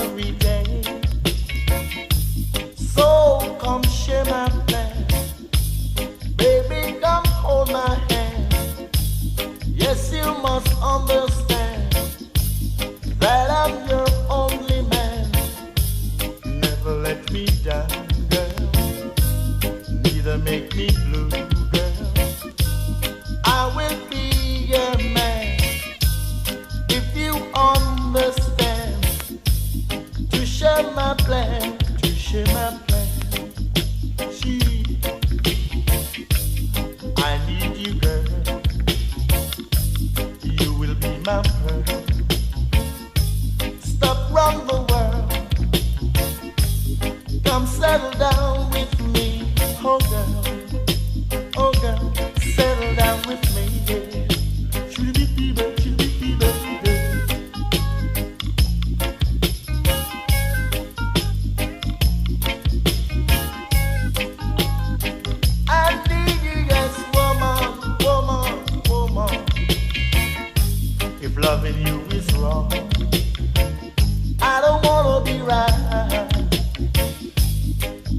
every day. So come share my plan. Baby, come hold my hand. Yes, you must understand that I'm your only man. Never let me down, girl. Neither make me blue, girl. I will be your man if you understand. To share my plan, to share my plan. I need you, girl. You will be my pearl. Stop round the world. Come settle down with me, oh girl. Oh girl, settle down with me, yeah. I need you, yes, woman, woman, woman. If loving you is wrong, I don't wanna be right.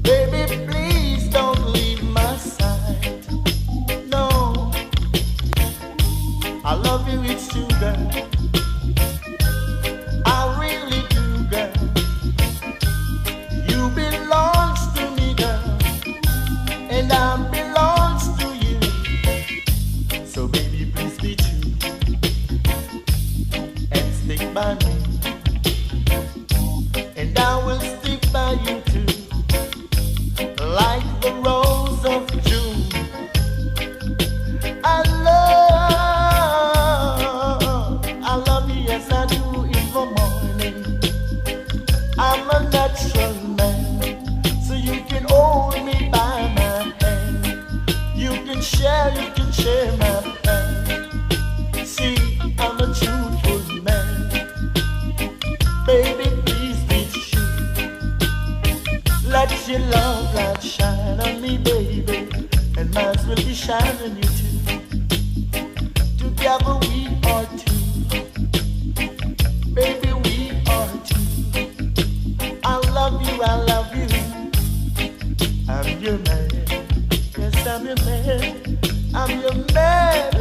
Baby, please don't leave my side. No, I love you, it's true, girl. I really do, girl. You belongs to me, girl, and I belongs to you. So baby, please be true and stick by me, and I will stick by you too. Like the rose of June, I love you, yes I do in the morning. I'm a natural man, so you can hold me by my hand. You can share my plan. See, I'm a truthful man. Baby, please be true. Let your love light shine on me, baby, and mine will be shining on you too. Together we are two, baby, we are two. I love you, I love you. I'm your man, yes I'm your man. I'm your man,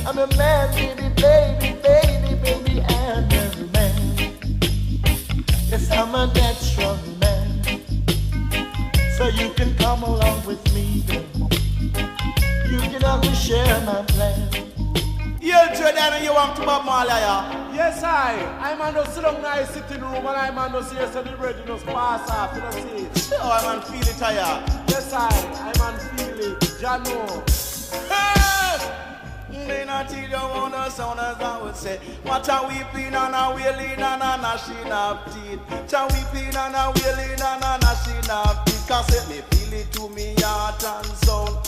I'm your man, baby, baby, baby, baby, I'm your man. Yes, I'm a natural man. So you can come along with me, girl. You can always share my plan. Yeah, Jordan, you want to Bob Marley, yeah? Yes, I'm on the long nice sitting room and I'm on the serious and the bread, you know, pass off, you know, see. Oh, I'm on feel it, yeah? Yes, I'm on feel it, Jano. They not tell you on the sound as I would say. What a weeping and a wailing and a gnashing of teeth. Cha weeping and a wailing and a gnashing of teeth. Cause let me feel it to me heart and soul.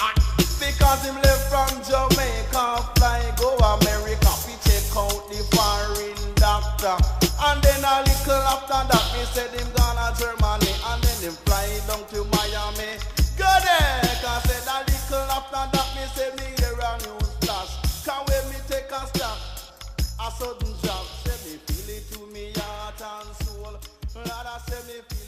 Because him left from Jamaica, fly go America. We check out the foreign doctor. And then a little after that, me said him gonna Germany. And then him fly down to Miami. Go there, cause said a little after that, me said me hear a news flash. Can when me take a stop, a sudden job. Say me feel it to me heart and soul. Lord, I say me feel